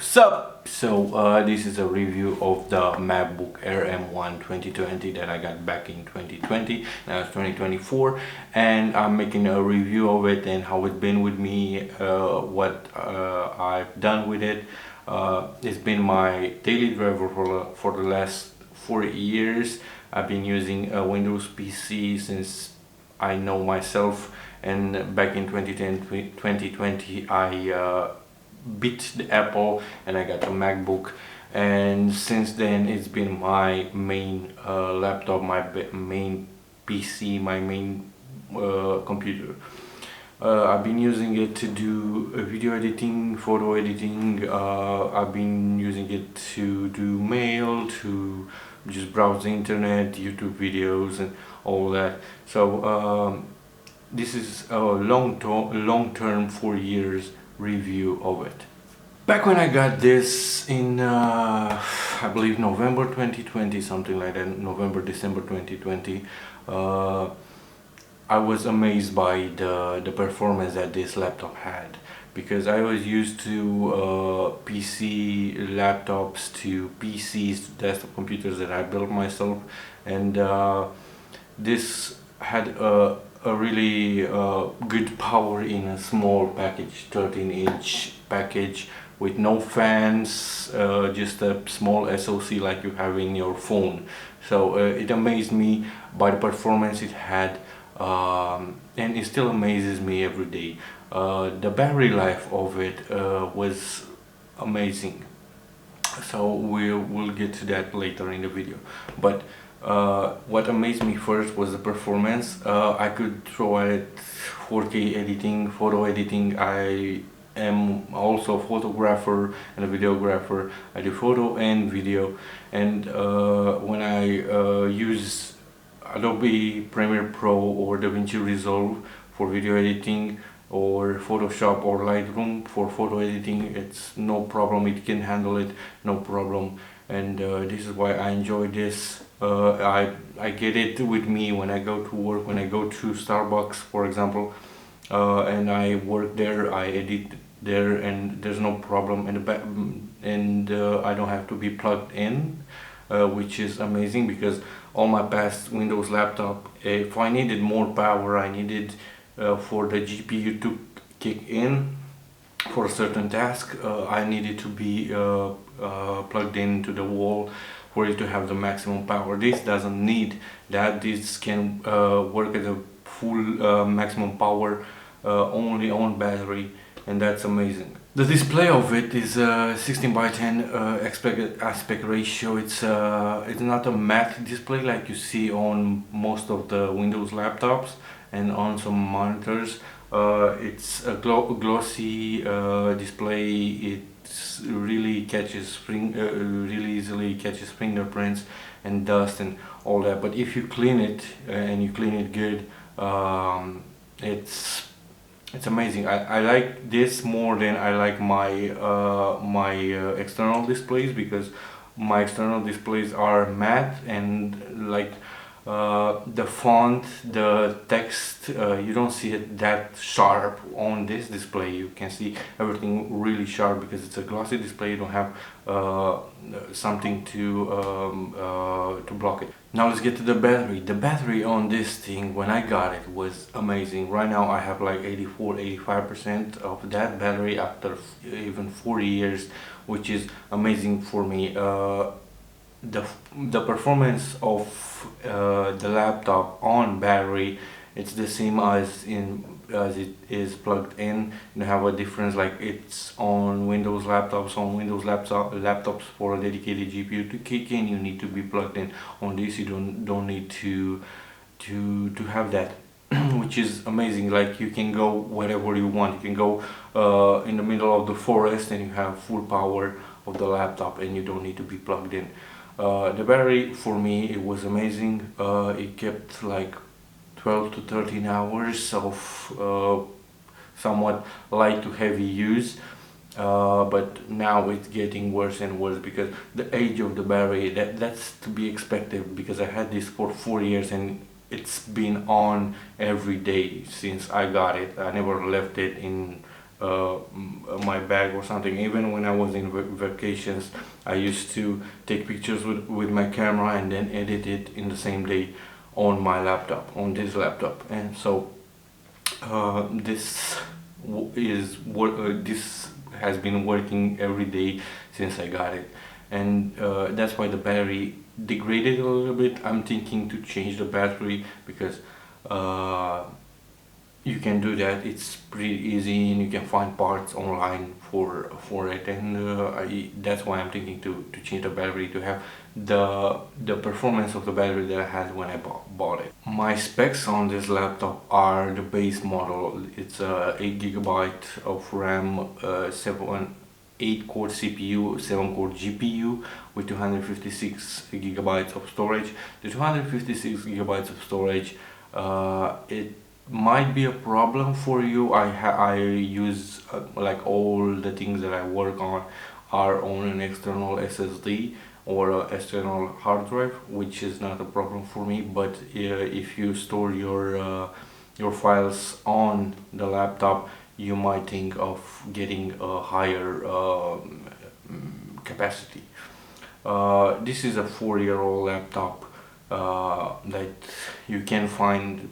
Sup? This is a review of the MacBook Air M1 2020 that I got back in 2020. Now it's 2024, and I'm making a review of it and how it's been with me, what I've done with it. It's been my daily driver for the last 4 years. I've been using a Windows PC since I know myself, and back in 2020 I beat the Apple and I got a MacBook, and since then it's been my main laptop, my main PC, my main computer. I've been using it to do video editing, photo editing. I've been using it to do mail, to just browse the internet, YouTube videos and all that. This is a long-term 4 years review of it. Back when I got this in I believe November 2020, something like that, December 2020, I was amazed by the performance that this laptop had, because I was used to PC laptops, to PCs, desktop computers that I built myself, and this had a really good power in a small package, 13-inch package with no fans, just a small SoC like you have in your phone. So it amazed me by the performance it had, and it still amazes me every day. The battery life of it was amazing, so we'll get to that later in the video. But what amazed me first was the performance. I could throw at 4K editing, photo editing. I am also a photographer and a videographer. I do photo and video, and when I use Adobe Premiere Pro or DaVinci Resolve for video editing, or Photoshop or Lightroom for photo editing, it's no problem. It can handle it, no problem. And this is why I enjoy this. I get it with me when I go to work, when I go to Starbucks, for example, and I work there, I edit there, and there's no problem, and I don't have to be plugged in, which is amazing, because all my past Windows laptop, if I needed more power, I needed for the GPU to kick in for a certain task, I needed to be plugged into the wall for it to have the maximum power. This doesn't need that. This can work at a full maximum power only on battery, and that's amazing. The display of it is 16:10 aspect ratio. It's not a matte display like you see on most of the Windows laptops and on some monitors. It's a glossy display. It really catches really easily catches fingerprints and dust and all that. But if you clean it and you clean it good, it's amazing. I like this more than I like my external displays, because my external displays are matte, and like the font, the text, you don't see it that sharp. On this display you can see everything really sharp, because it's a glossy display. You don't have something to block it. Now let's get to the battery. The battery on this thing, when I got it, was amazing. Right now I have like 85% of that battery after even 4 years, which is amazing for me. The performance of the laptop on battery, it's the same as it is plugged in. You have a difference, like it's on Windows laptops. On Windows laptops, for a dedicated GPU to kick in, you need to be plugged in. On this, you don't need to have that, which is amazing. Like, you can go wherever you want. You can go in the middle of the forest and you have full power of the laptop, and you don't need to be plugged in. The battery, for me, it was amazing. It kept like 12 to 13 hours of somewhat light to heavy use, but now it's getting worse and worse, because the age of the battery, that's to be expected, because I had this for 4 years and it's been on every day since I got it. I never left it in my bag or something. Even when I was in vacations, I used to take pictures with my camera and then edit it in the same day on my laptop, on this laptop. And so this has been working every day since I got it, and that's why the battery degraded a little bit. I'm thinking to change the battery because you can do that. It's pretty easy and you can find parts online for it, and that's why I'm thinking to change the battery to have the performance of the battery that I had when I bought it. My specs on this laptop are the base model. It's a 8 GB of RAM, 8 core CPU, 7 core GPU with 256 GB of storage. The 256 GB of storage, it might be a problem for you. I use like all the things that I work on are on an external SSD or a external hard drive, which is not a problem for me. But if you store your files on the laptop, you might think of getting a higher capacity. This is a 4-year-old laptop that you can find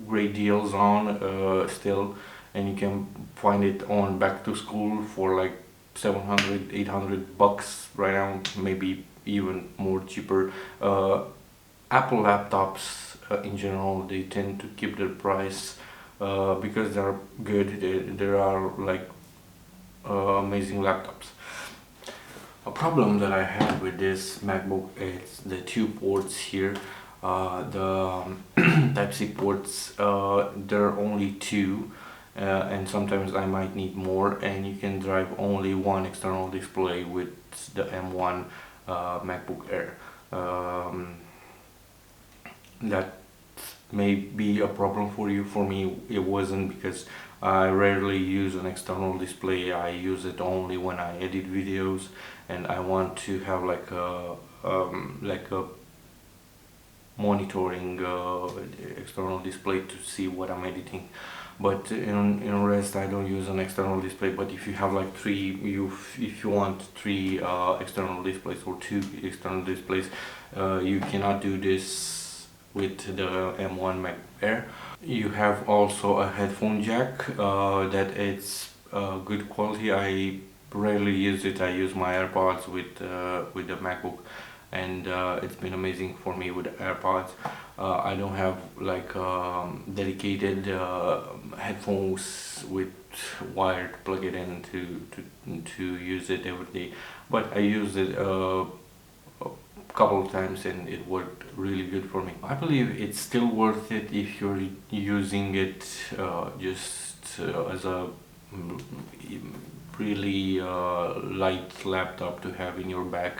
great deals on still, and you can find it on back to school for like 700-800 bucks right now, maybe even more cheaper. Apple laptops in general, they tend to keep their price because they're good. There are like amazing laptops. A problem that I had with this MacBook is the two ports here. The Type-C ports, there are only two, and sometimes I might need more, and you can drive only one external display with the M1 MacBook Air. That may be a problem for you. For me, it wasn't, because I rarely use an external display. I use it only when I edit videos, and I want to have like a monitoring external display to see what I'm editing. But in rest, I don't use an external display. But if you have like if you want three external displays or two external displays, you cannot do this with the M1 Mac Air. You have also a headphone jack that it's good quality. I rarely use it. I use my AirPods with the MacBook, and it's been amazing for me with AirPods. I don't have like dedicated headphones with wired plug it in to use it every day, but I used it a couple of times and it worked really good for me. I believe it's still worth it if you're using it just as a really light laptop to have in your bag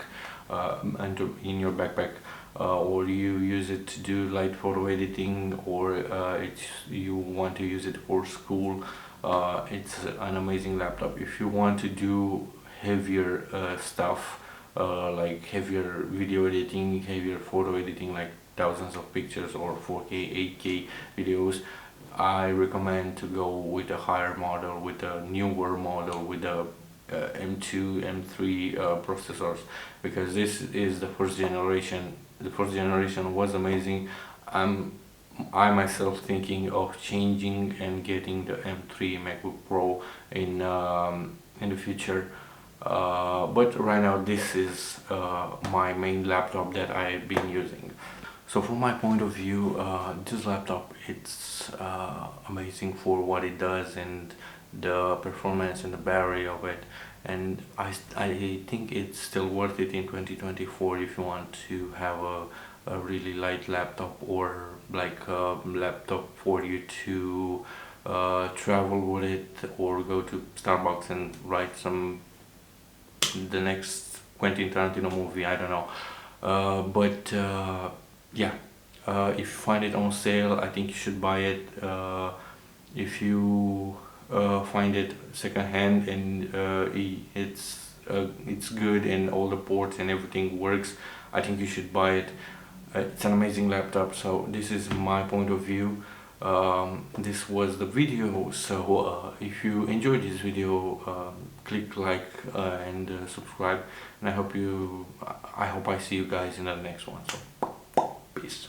and in your backpack, or you use it to do light photo editing, or you want to use it for school. It's an amazing laptop. If you want to do heavier stuff, like heavier video editing, heavier photo editing, like thousands of pictures or 4K, 8K videos, I recommend to go with a higher model, with a newer model, with the M2, M3 processors, because this is the first generation. The first generation was amazing. I myself thinking of changing and getting the M3 MacBook Pro in the future. But right now this is my main laptop that I've been using. So from my point of view, this laptop, it's amazing for what it does and the performance and the battery of it, and I think it's still worth it in 2024 if you want to have a really light laptop, or like a laptop for you to travel with it, or go to Starbucks and write the next Quentin Tarantino movie, I don't know. But yeah, if you find it on sale, I think you should buy it. If you find it secondhand and it's good and all the ports and everything works, I think you should buy it. It's an amazing laptop. So this is my point of view. this was the video. So if you enjoyed this video, click like and subscribe, and I hope I see you guys in the next one. So peace.